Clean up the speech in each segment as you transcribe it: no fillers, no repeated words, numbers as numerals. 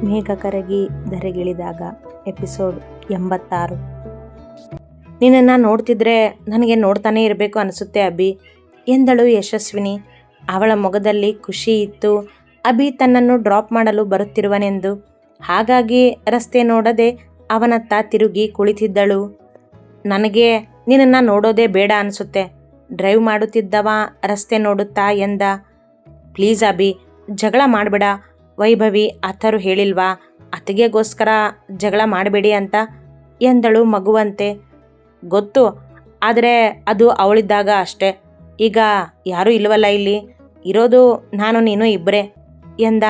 ಮೇಘ ಕರಗಿ ಧರೆಗಿಳಿದಾಗ ಎಪಿಸೋಡ್ 86. ನಿನ್ನನ್ನು ನೋಡ್ತಿದ್ರೆ ನನಗೆ ನೋಡ್ತಾನೇ ಇರಬೇಕು ಅನಿಸುತ್ತೆ ಅಭಿ ಎಂದಳು ಯಶಸ್ವಿನಿ. ಅವಳ ಮೊಗದಲ್ಲಿ ಖುಷಿ ಇತ್ತು. ಅಭಿ ತನ್ನನ್ನು ಡ್ರಾಪ್ ಮಾಡಲು ಬರುತ್ತಿರುವನೆಂದು. ಹಾಗಾಗಿ ರಸ್ತೆ ನೋಡದೆ ಅವನತ್ತ ತಿರುಗಿ ಕುಳಿತಿದ್ದಳು. ನನಗೆ ನಿನ್ನನ್ನು ನೋಡೋದೇ ಬೇಡ ಅನಿಸುತ್ತೆ. ಡ್ರೈವ್ ಮಾಡುತ್ತಿದ್ದವ ರಸ್ತೆ ನೋಡುತ್ತಾ ಎಂದ. ಪ್ಲೀಸ್ ಅಭಿ, ಜಗಳ ಮಾಡಬೇಡ. ವೈಭವಿ ಅತ್ತರು ಹೇಳಿಲ್ವಾ ಅತ್ತಿಗೆಗೋಸ್ಕರ ಜಗಳ ಮಾಡಬೇಡಿ ಅಂತ ಎಂದಳು ಮಗುವಂತೆ. ಗೊತ್ತು, ಆದರೆ ಅದು ಅವಳಿದ್ದಾಗ ಅಷ್ಟೆ. ಈಗ ಯಾರೂ ಇಲ್ವಲ್ಲ ಇಲ್ಲಿ, ಇರೋದು ನಾನು ನೀನು ಇಬ್ಬರೇ ಎಂದ.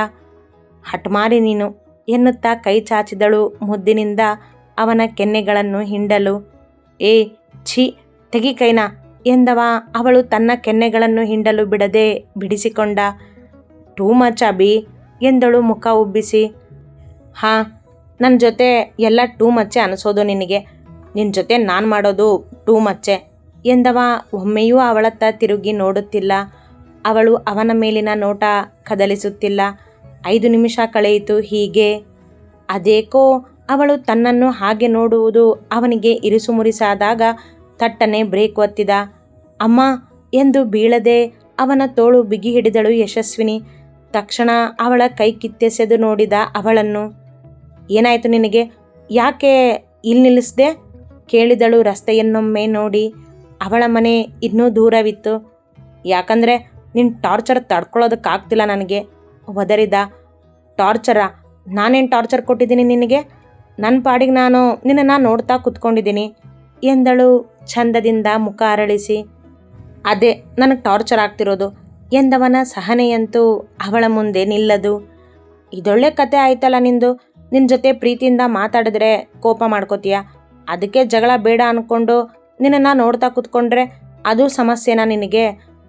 ಹಠಮಾರಿ ನೀನು ಎನ್ನುತ್ತಾ ಕೈ ಚಾಚಿದಳು ಮುದ್ದಿನಿಂದ ಅವನ ಕೆನ್ನೆಗಳನ್ನು ಹಿಂಡಲು. ಏ ಛೀ, ತೆಗಿ ಕೈನಾ ಎಂದವ. ಅವಳು ತನ್ನ ಕೆನ್ನೆಗಳನ್ನು ಹಿಂಡಲು ಬಿಡದೆ ಬಿಡಿಸಿಕೊಂಡ. ಟೂ ಮಚ್ ಅಭಿ ಎಂದಳು ಮುಖ ಉಬ್ಬಿಸಿ. ಹಾಂ, ನನ್ನ ಜೊತೆ ಎಲ್ಲ ಟೂ ಮಚ್ಚೆ ಅನಿಸೋದು ನಿನಗೆ. ನಿನ್ನ ಜೊತೆ ನಾನು ಮಾಡೋದು ಟೂ ಮಚ್ಚೆ ಎಂದವ. ಒಮ್ಮೆಯೂ ಅವಳತ್ತ ತಿರುಗಿ ನೋಡುತ್ತಿಲ್ಲ. ಅವಳು ಅವನ ಮೇಲಿನ ನೋಟ ಕದಲಿಸುತ್ತಿಲ್ಲ. 5 ನಿಮಿಷ ಕಳೆಯಿತು ಹೀಗೆ. ಅದೇಕೋ ಅವಳು ತನ್ನನ್ನು ಹಾಗೆ ನೋಡುವುದು ಅವನಿಗೆ ಇರಿಸುಮುರಿಸಾದಾಗ ತಟ್ಟನೆ ಬ್ರೇಕ್ ಒತ್ತಿದ. ಅಮ್ಮ ಎಂದು ಬೀಳದೆ ಅವನ ತೋಳು ಬಿಗಿ ಹಿಡಿದಳು ಯಶಸ್ವಿನಿ. ತಕ್ಷಣ ಅವಳ ಕೈ ಕಿತ್ತೆಸೆದು ನೋಡಿದ ಅವಳನ್ನು. ಏನಾಯಿತು ನಿನಗೆ? ಯಾಕೆ ಇಲ್ಲಿ ನಿಲ್ಲಿಸ್ದೆ ಕೇಳಿದಳು ರಸ್ತೆಯನ್ನೊಮ್ಮೆ ನೋಡಿ. ಅವಳ ಮನೆ ಇನ್ನೂ ದೂರವಿತ್ತು. ಯಾಕಂದರೆ ನಿನ್ನ ಟಾರ್ಚರ್ ತಡ್ಕೊಳ್ಳೋದಕ್ಕಾಗ್ತಿಲ್ಲ ನನಗೆ ಒದರಿದ. ಟಾರ್ಚರಾ? ನಾನೇನು ಟಾರ್ಚರ್ ಕೊಟ್ಟಿದ್ದೀನಿ ನಿನಗೆ? ನನ್ನ ಪಾಡಿಗೆ ನಾನು ನಿನ್ನನ್ನು ನೋಡ್ತಾ ಕೂತ್ಕೊಂಡಿದ್ದೀನಿ ಎಂದಳು ಚಂದದಿಂದ ಮುಖ ಅರಳಿಸಿ. ಅದೇ ನನಗೆ ಟಾರ್ಚರ್ ಆಗ್ತಿರೋದು ಎಂದವನ ಸಹನೆಯಂತೂ ಅವಳ ಮುಂದೆ ನಿಲ್ಲದು. ಇದೊಳ್ಳೆ ಕತೆ ಆಯ್ತಲ್ಲ ನಿಂದು. ನಿನ್ನ ಜೊತೆ ಪ್ರೀತಿಯಿಂದ ಮಾತಾಡಿದ್ರೆ ಕೋಪ ಮಾಡ್ಕೋತೀಯ. ಅದಕ್ಕೆ ಜಗಳ ಬೇಡ ಅಂದ್ಕೊಂಡು ನಿನ್ನನ್ನು ನೋಡ್ತಾ ಕೂತ್ಕೊಂಡ್ರೆ ಅದು ಸಮಸ್ಯೆನಾ ನಿನಗೆ?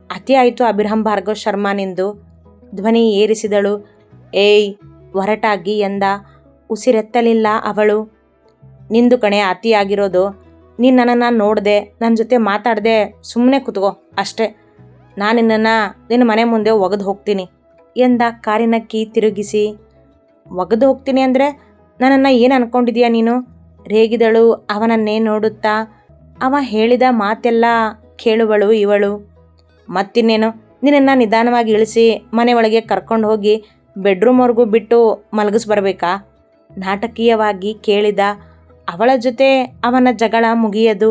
ಅತಿ ಆಯಿತು ಅಭಿರಾಮ್ ಭಾರ್ಗವ್ ಶರ್ಮಾ ನಿಂದು. ಧ್ವನಿ ಏರಿಸಿದಳು. ಏಯ್ ಒರಟಾಗಿ ಎಂದ. ಉಸಿರೆತ್ತಲಿಲ್ಲ ಅವಳು. ನಿಂದು ಕಣೆ ಅತಿಯಾಗಿರೋದು. ನೀನು ನನ್ನನ್ನು ನೋಡಿದೆ, ನನ್ನ ಜೊತೆ ಮಾತಾಡದೆ ಸುಮ್ಮನೆ ಕೂತ್ಕೋ ಅಷ್ಟೇ. ನಾನು ನಿನ್ನ ಮನೆ ಮುಂದೆ ಒಗೆದು ಹೋಗ್ತೀನಿ ಎಂದ ಕಾರಿನ ಕೀ ತಿರುಗಿಸಿ. ಒಗೆದು ಹೋಗ್ತೀನಿ ಅಂದರೆ ನನ್ನನ್ನು ಏನು ಅಂದ್ಕೊಂಡಿದೀಯ ನೀನು? ರೇಗಿದಳು ಅವನನ್ನೇ ನೋಡುತ್ತಾ. ಅವ ಹೇಳಿದ ಮಾತೆಲ್ಲ ಕೇಳುವಳು ಇವಳು. ಮತ್ತಿನ್ನೇನು, ನಿನ್ನನ್ನು ನಿಧಾನವಾಗಿ ಇಳಿಸಿ ಮನೆ ಒಳಗೆ ಕರ್ಕೊಂಡು ಹೋಗಿ ಬೆಡ್ರೂಮ್ವರೆಗೂ ಬಿಟ್ಟು ಮಲಗಿಸ್ಬರ್ಬೇಕಾ? ನಾಟಕೀಯವಾಗಿ ಕೇಳಿದ. ಅವಳ ಜೊತೆ ಅವನ ಜಗಳ ಮುಗಿಯದು.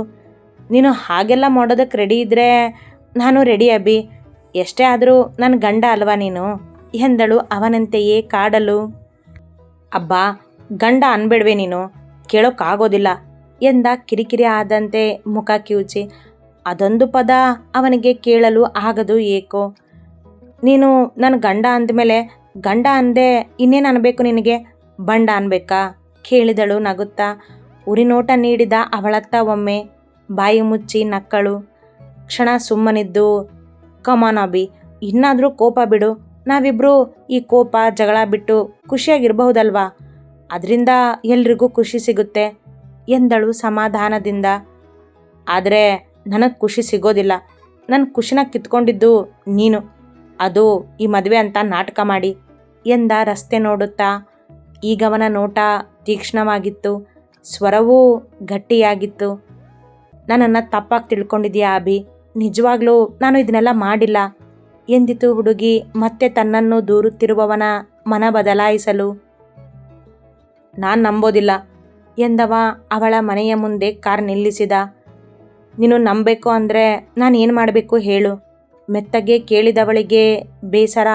ನೀನು ಹಾಗೆಲ್ಲ ಮಾಡೋದಕ್ಕೆ ರೆಡಿ ಇದ್ದರೆ ನಾನು ರೆಡಿ ಅಭಿ. ಎಷ್ಟೇ ಆದರೂ ನನ್ನ ಗಂಡ ಅಲ್ವಾ ನೀನು ಎಂದಳು ಅವನಂತೆಯೇ ಕಾಡಲು. ಅಬ್ಬಾ, ಗಂಡ ಅನ್ಬೇಡ್ವೆ ನೀನು, ಕೇಳೋಕ್ಕಾಗೋದಿಲ್ಲ ಎಂದ ಕಿರಿಕಿರಿ ಆದಂತೆ ಮುಖ ಕಿವುಚಿ. ಅದೊಂದು ಪದ ಅವನಿಗೆ ಕೇಳಲು ಆಗದು ಏಕೋ. ನೀನು ನನ್ನ ಗಂಡ ಅಂದಮೇಲೆ ಗಂಡ ಅಂದೆ ಇನ್ನೇನು ಅನ್ಬೇಕು ನಿನಗೆ? ಬಂಡ ಅನ್ಬೇಕಾ ಕೇಳಿದಳು ನಗುತ್ತಾ. ಉರಿನೋಟ ನೀಡಿದ ಅವಳತ್ತ ಒಮ್ಮೆ. ಬಾಯಿ ಮುಚ್ಚಿ ನಕ್ಕಳು. ಕ್ಷಣ ಸುಮ್ಮನಿದ್ದು, ಕಮಾನ್ ಅಭಿ, ಇನ್ನಾದರೂ ಕೋಪ ಬಿಡು. ನಾವಿಬ್ಬರು ಈ ಕೋಪ ಜಗಳ ಬಿಟ್ಟು ಖುಷಿಯಾಗಿರಬಹುದಲ್ವಾ? ಅದರಿಂದ ಎಲ್ರಿಗೂ ಖುಷಿ ಸಿಗುತ್ತೆ ಎಂದಳು ಸಮಾಧಾನದಿಂದ. ಆದರೆ ನನಗೆ ಖುಷಿ ಸಿಗೋದಿಲ್ಲ. ನನ್ನ ಖುಷಿನ ಕಿತ್ಕೊಂಡಿದ್ದು ನೀನು. ಅದು ಈ ಮದುವೆ ಅಂತ ನಾಟಕ ಮಾಡಿ ಎಂದ ರಸ್ತೆ ನೋಡುತ್ತಾ. ಈಗವನ ನೋಟ ತೀಕ್ಷ್ಣವಾಗಿತ್ತು. ಸ್ವರವೂ ಗಟ್ಟಿಯಾಗಿತ್ತು. ನನ್ನನ್ನು ತಪ್ಪಾಗಿ ತಿಳ್ಕೊಂಡಿದ್ದೀಯಾ ಅಭಿ? ನಿಜವಾಗ್ಲೂ ನಾನು ಇದನ್ನೆಲ್ಲ ಮಾಡಿಲ್ಲ ಎಂದಿತು ಹುಡುಗಿ ಮತ್ತೆ ತನ್ನನ್ನು ದೂರುತ್ತಿರುವವನ ಮನ ಬದಲಾಯಿಸಲು. ನಾನು ನಂಬೋದಿಲ್ಲ ಎಂದವ ಅವಳ ಮನೆಯ ಮುಂದೆ ಕಾರ್ ನಿಲ್ಲಿಸಿದ. ನೀನು ನಂಬಬೇಕು ಅಂದರೆ ನಾನು ಏನು ಮಾಡಬೇಕು ಹೇಳು? ಮೆತ್ತಗೆ ಕೇಳಿದವಳಿಗೆ ಬೇಸರ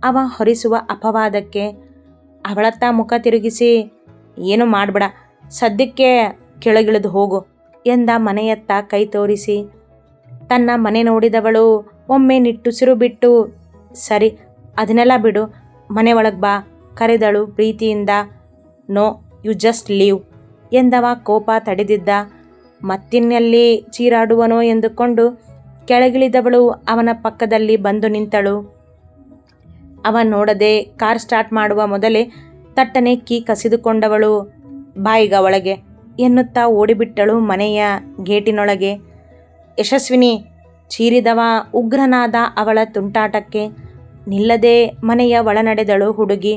ಅವ ಹೊರಿಸುವ ಅಪವಾದಕ್ಕೆ. ಅವಳತ್ತ ಮುಖ ತಿರುಗಿಸಿ, ಏನು ಮಾಡಬೇಡ, ಸದ್ಯಕ್ಕೆ ಕೆಳಗಿಳಿದು ಹೋಗು ಎಂದ ಮನೆಯತ್ತ ಕೈ ತೋರಿಸಿ. ತನ್ನ ಮನೆ ನೋಡಿದವಳು ಒಮ್ಮೆ ನಿಟ್ಟುಸಿರು ಬಿಟ್ಟು, ಸರಿ ಅದನ್ನೆಲ್ಲ ಬಿಡು, ಮನೆ ಒಳಗೆ ಬಾ ಕರೆದಳು ಪ್ರೀತಿಯಿಂದ. ನೋ, ಯು ಜಸ್ಟ್ ಲೀವ್ ಎಂದವ ಕೋಪ ತಡೆದಿದ್ದ. ಮತ್ತಿನ್ನೆಲ್ಲಿ ಚೀರಾಡುವನೋ ಎಂದುಕೊಂಡು ಕೆಳಗಿಳಿದವಳು ಅವನ ಪಕ್ಕದಲ್ಲಿ ಬಂದು ನಿಂತಳು. ಅವ ನೋಡದೆ ಕಾರ್ ಸ್ಟಾರ್ಟ್ ಮಾಡುವ ಮೊದಲೇ ತಟ್ಟನೆ ಕೀ ಕಸಿದುಕೊಂಡವಳು. ಬಾಯಿಗ ಒಳಗೆ ಎನ್ನುತ್ತಾ ಓಡಿಬಿಟ್ಟಳು ಮನೆಯ ಗೇಟಿನೊಳಗೆ. ಯಶಸ್ವಿನಿ ಚೀರಿದವ ಉಗ್ರನಾದ ಅವಳ ತುಂಟಾಟಕ್ಕೆ. ನಿಲ್ಲದೆ ಮನೆಯ ಒಳನಡೆದಳು ಹುಡುಗಿ.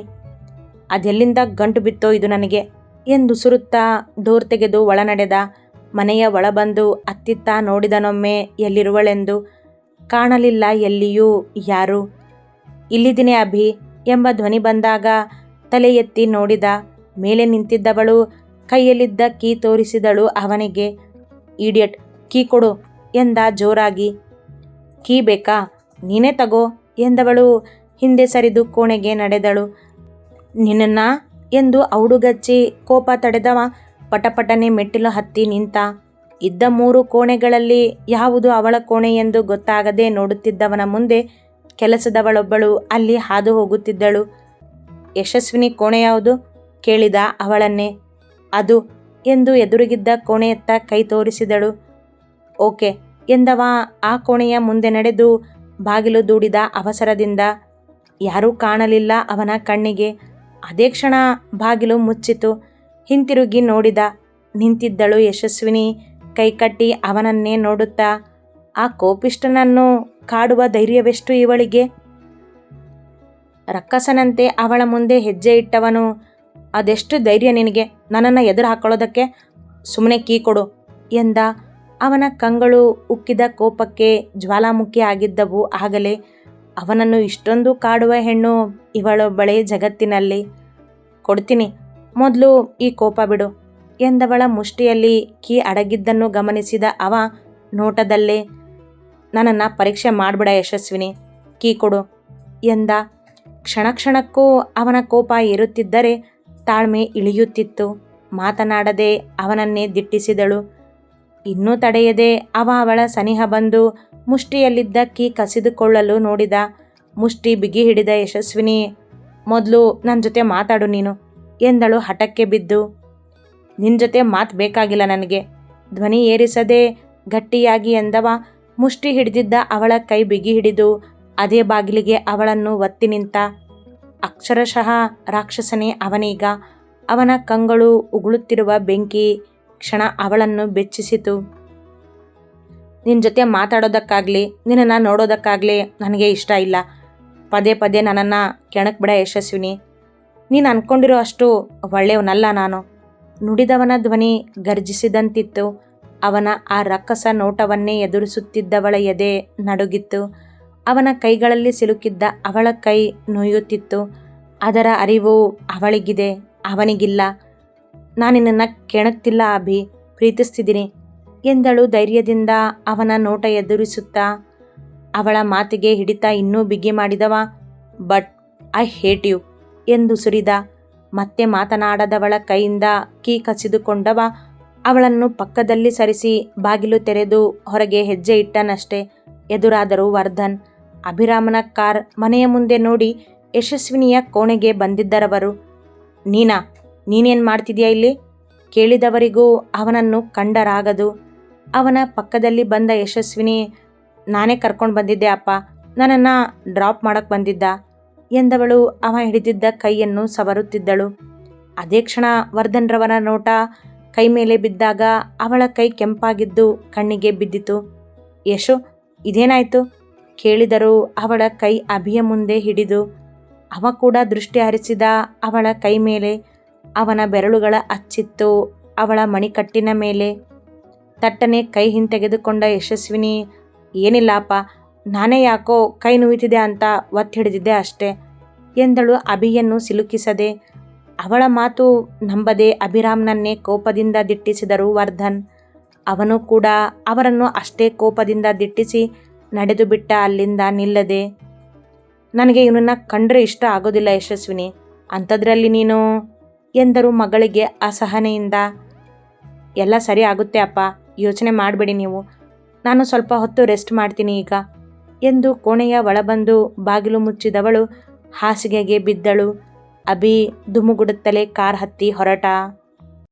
ಅದೆಲ್ಲಿಂದ ಗಂಟು ಬಿತ್ತೋ ಇದು ನನಗೆ ಎಂದು ಸುರುತ್ತಾ ಡೋರ್ ತೆಗೆದು ಒಳ ನಡೆದ. ಮನೆಯ ಒಳ ಬಂದು ಅತ್ತಿತ್ತ ನೋಡಿದನೊಮ್ಮೆ ಎಲ್ಲಿರುವಳೆಂದು. ಕಾಣಲಿಲ್ಲ ಎಲ್ಲಿಯೂ ಯಾರು. ಇಲ್ಲಿದ್ದೀನಿ ಅಭಿ ಎಂಬ ಧ್ವನಿ ಬಂದಾಗ ತಲೆ ಎತ್ತಿ ನೋಡಿದ. ಮೇಲೆ ನಿಂತಿದ್ದವಳು ಕೈಯಲ್ಲಿದ್ದ ಕೀ ತೋರಿಸಿದಳು ಅವನಿಗೆ. ಈಡಿಯಟ್, ಕೀ ಕೊಡು ಎಂದ ಜೋರಾಗಿ. ಕೀ ಬೇಕಾ? ನೀನೇ ತಗೋ ಎಂದವಳು ಹಿಂದೆ ಸರಿದು ಕೋಣೆಗೆ ನಡೆದಳು. ನಿನ್ನ ಎಂದು ಔಡುಗಚ್ಚಿ ಕೋಪ ತಡೆದವ ಪಟಪಟನೆ ಮೆಟ್ಟಿಲು ಹತ್ತಿ ನಿಂತ. ಇದ್ದ 3 ಕೋಣೆಗಳಲ್ಲಿ ಯಾವುದು ಅವಳ ಕೋಣೆ ಎಂದು ಗೊತ್ತಾಗದೆ ನೋಡುತ್ತಿದ್ದವನ ಮುಂದೆ ಕೆಲಸದವಳೊಬ್ಬಳು ಅಲ್ಲಿ ಹಾದು ಹೋಗುತ್ತಿದ್ದಳು. ಯಶಸ್ವಿನಿ ಕೋಣೆ ಯಾವುದು ಕೇಳಿದ ಅವಳನ್ನೇ. ಅದು ಎಂದು ಎದುರಿಗಿದ್ದ ಕೋಣೆಯತ್ತ ಕೈ ತೋರಿಸಿದಳು. ಓಕೆ ಎಂದವ ಆ ಕೋಣೆಯ ಮುಂದೆ ನಡೆದು ಬಾಗಿಲು ದೂಡಿದ ಅವಸರದಿಂದ. ಯಾರೂ ಕಾಣಲಿಲ್ಲ ಅವನ ಕಣ್ಣಿಗೆ. ಅದೇ ಕ್ಷಣ ಬಾಗಿಲು ಮುಚ್ಚಿತು. ಹಿಂತಿರುಗಿ ನೋಡಿದ. ನಿಂತಿದ್ದಳು ಯಶಸ್ವಿನಿ ಕೈಕಟ್ಟಿ ಅವನನ್ನೇ ನೋಡುತ್ತಾ. ಆ ಕೋಪಿಷ್ಟನನ್ನು ಕಾಡುವ ಧೈರ್ಯವೆಷ್ಟು ಇವಳಿಗೆ? ರಕ್ಕಸನಂತೆ ಅವಳ ಮುಂದೆ ಹೆಜ್ಜೆ ಇಟ್ಟವನು, ಅದೆಷ್ಟು ಧೈರ್ಯ ನಿನಗೆ ನನ್ನನ್ನು ಎದುರು ಹಾಕೊಳ್ಳೋದಕ್ಕೆ? ಸುಮ್ಮನೆ ಕೀ ಕೊಡು ಎಂದ. ಅವನ ಕಂಗಳು ಉಕ್ಕಿದ ಕೋಪಕ್ಕೆ ಜ್ವಾಲಾಮುಖಿ ಆಗಿದ್ದವು ಆಗಲೇ. ಅವನನ್ನು ಇಷ್ಟೊಂದು ಕಾಡುವ ಹೆಣ್ಣು ಇವಳೊಬ್ಬಳೇ ಜಗತ್ತಿನಲ್ಲಿ. ಕೊಡ್ತೀನಿ, ಮೊದಲು ಈ ಕೋಪ ಬಿಡು ಎಂದವಳ ಮುಷ್ಟಿಯಲ್ಲಿ ಕೀ ಅಡಗಿದ್ದನ್ನು ಗಮನಿಸಿದ ಅವ ನೋಟದಲ್ಲೇ. ನನ್ನನ್ನು ಪರೀಕ್ಷೆ ಮಾಡಿಬಿಡ ಯಶಸ್ವಿನಿ, ಕೀ ಕೊಡು ಎಂದ. ಕ್ಷಣ ಕ್ಷಣಕ್ಕೂ ಅವನ ಕೋಪ ಏರುತ್ತಿದ್ದರೆ ತಾಳ್ಮೆ ಇಳಿಯುತ್ತಿತ್ತು. ಮಾತನಾಡದೆ ಅವನನ್ನೇ ದಿಟ್ಟಿಸಿದಳು. ಇನ್ನೂ ತಡೆಯದೆ ಅವ ಅವಳ ಸನಿಹ ಬಂದು ಮುಷ್ಟಿಯಲ್ಲಿದ್ದ ಕೀ ಕಸಿದುಕೊಳ್ಳಲು ನೋಡಿದ. ಮುಷ್ಟಿ ಬಿಗಿ ಹಿಡಿದ ಯಶಸ್ವಿನಿ, ಮೊದಲು ನನ್ನ ಜೊತೆ ಮಾತಾಡು ನೀನು ಎಂದಳು ಹಠಕ್ಕೆ ಬಿದ್ದು. ನಿನ್ನ ಜೊತೆ ಮಾತು ಬೇಕಾಗಿಲ್ಲ ನನಗೆ, ಧ್ವನಿ ಏರಿಸದೆ ಗಟ್ಟಿಯಾಗಿ ಎಂದವ ಮುಷ್ಟಿ ಹಿಡಿದಿದ್ದ ಅವಳ ಕೈ ಬಿಗಿ ಹಿಡಿದು ಅದೇ ಬಾಗಿಲಿಗೆ ಅವಳನ್ನು ಒತ್ತಿ ನಿಂತ. ಅಕ್ಷರಶಃ ರಾಕ್ಷಸನೇ ಅವನೀಗ. ಅವನ ಕಂಗಳು ಉಗುಳುತ್ತಿರುವ ಬೆಂಕಿ ಕ್ಷಣ ಅವಳನ್ನು ಬೆಚ್ಚಿಸಿತು. ನಿನ್ನ ಜೊತೆ ಮಾತಾಡೋದಕ್ಕಾಗಲಿ ನಿನ್ನನ್ನು ನೋಡೋದಕ್ಕಾಗಲಿ ನನಗೆ ಇಷ್ಟ ಇಲ್ಲ. ಪದೇ ಪದೇ ನನ್ನನ್ನು ಕೆಣಕ್ ಬಿಡ ಯಶಸ್ವಿನಿ. ನೀನು ಅಂದ್ಕೊಂಡಿರೋ ಅಷ್ಟು ಒಳ್ಳೆಯವನಲ್ಲ ನಾನು. ನುಡಿದವನ ಧ್ವನಿ ಗರ್ಜಿಸಿದಂತಿತ್ತು. ಅವನ ಆ ರಕ್ಕಸ ನೋಟವನ್ನೇ ಎದುರಿಸುತ್ತಿದ್ದವಳ ಎದೆ ನಡುಗಿತ್ತು. ಅವನ ಕೈಗಳಲ್ಲಿ ಸಿಲುಕಿದ್ದ ಅವಳ ಕೈ ನೋಯುತ್ತಿತ್ತು. ಅದರ ಅರಿವು ಅವಳಿಗಿದೆ, ಅವನಿಗಿಲ್ಲ. ನಾನು ನಿನ್ನನ್ನು ಕೆಣಕ್ತಿಲ್ಲ ಅಭಿ, ಪ್ರೀತಿಸ್ತಿದ್ದೀನಿ ಎಂದಳು ಧೈರ್ಯದಿಂದ ಅವನ ನೋಟ ಎದುರಿಸುತ್ತಾ. ಅವಳ ಮಾತಿಗೆ ಹಿಡಿತ ಇನ್ನೂ ಬಿಗಿ ಮಾಡಿದವ. ಬಟ್ ಐ ಹೇಟ್ ಯು ಎಂದು ಸುರಿದ. ಮತ್ತೆ ಮಾತನಾಡದವಳ ಕೈಯಿಂದ ಕೀ ಕಸಿದುಕೊಂಡವ ಅವಳನ್ನು ಪಕ್ಕದಲ್ಲಿ ಸರಿಸಿ ಬಾಗಿಲು ತೆರೆದು ಹೊರಗೆ ಹೆಜ್ಜೆ ಇಟ್ಟನಷ್ಟೇ. ಎದುರಾದರು ವರ್ಧನ್. ಅಭಿರಾಮನ ಕಾರ್ ಮನೆಯ ಮುಂದೆ ನೋಡಿ ಯಶಸ್ವಿನಿಯ ಕೋಣೆಗೆ ಬಂದಿದ್ದರವರು. ನೀನೇನು ಮಾಡ್ತಿದ್ಯಾ ಇಲ್ಲಿ ಕೇಳಿದವರಿಗೂ ಅವನನ್ನು ಕಂಡರಾಗದು. ಅವನ ಪಕ್ಕದಲ್ಲಿ ಬಂದ ಯಶಸ್ವಿನಿ, ನಾನೇ ಕರ್ಕೊಂಡು ಬಂದಿದ್ದೆ ಅಪ್ಪ, ನನ್ನನ್ನು ಡ್ರಾಪ್ ಮಾಡೋಕ್ಕೆ ಬಂದಿದ್ದ ಎಂದವಳು ಅವ ಹಿಡಿದಿದ್ದ ಕೈಯನ್ನು ಸವರುತ್ತಿದ್ದಳು. ಅದೇ ಕ್ಷಣ ವರ್ಧನ್ರವರ ನೋಟ ಕೈ ಮೇಲೆ ಬಿದ್ದಾಗ ಅವಳ ಕೈ ಕೆಂಪಾಗಿದ್ದು ಕಣ್ಣಿಗೆ ಬಿದ್ದಿತು. ಯಶು, ಇದೇನಾಯಿತು ಕೇಳಿದರು ಅವಳ ಕೈ ಅಭಿಯ ಮುಂದೆ ಹಿಡಿದು. ಅವ ಕೂಡ ದೃಷ್ಟಿ ಹರಿಸಿದ ಅವಳ ಕೈ ಮೇಲೆ. ಅವನ ಬೆರಳುಗಳ ಅಚ್ಚಿತ್ತು ಅವಳ ಮಣಿಕಟ್ಟಿನ ಮೇಲೆ. ತಟ್ಟನೆ ಕೈ ಹಿಂತೆಗೆದುಕೊಂಡ ಯಶಸ್ವಿನಿ, ಏನಿಲ್ಲ ಅಪ್ಪ, ನಾನೇ ಯಾಕೋ ಕೈ ನೋಯ್ತಿದೆ ಅಂತ ಒತ್ತಿ ಹಿಡಿದಿದ್ದೆ ಅಷ್ಟೇ ಎಂದಳು ಅಭಿಯನ್ನು ಸಿಲುಕಿಸದೆ. ಅವಳ ಮಾತು ನಂಬದೆ ಅಭಿರಾಮ್ನನ್ನೇ ಕೋಪದಿಂದ ದಿಟ್ಟಿಸಿದರು ವರ್ಧನ್. ಅವನು ಕೂಡ ಅವರನ್ನು ಅಷ್ಟೇ ಕೋಪದಿಂದ ದಿಟ್ಟಿಸಿ ನಡೆದು ಬಿಟ್ಟ ಅಲ್ಲಿಂದ ನಿಲ್ಲದೆ. ನನಗೆ ಇವನನ್ನು ಕಂಡ್ರೆ ಇಷ್ಟ ಆಗೋದಿಲ್ಲ ಯಶಸ್ವಿನಿ, ಅಂಥದ್ರಲ್ಲಿ ನೀನು ಎಂದರು ಮಗಳಿಗೆ ಅಸಹನೆಯಿಂದ. ಎಲ್ಲ ಸರಿ ಆಗುತ್ತೆ ಅಪ್ಪ, ಯೋಚನೆ ಮಾಡಬೇಡಿ ನೀವು, ನಾನು ಸ್ವಲ್ಪ ಹೊತ್ತು ರೆಸ್ಟ್ ಮಾಡ್ತೀನಿ ಈಗ ಎಂದು ಕೋಣೆಯ ಒಳಬಂದು ಬಾಗಿಲು ಮುಚ್ಚಿದವಳು ಹಾಸಿಗೆಗೆ ಬಿದ್ದಳು. ಅಭಿ ದುಮುಗುಡುತ್ತಲೇ ಕಾರ್ ಹತ್ತಿ ಹೊರಟ.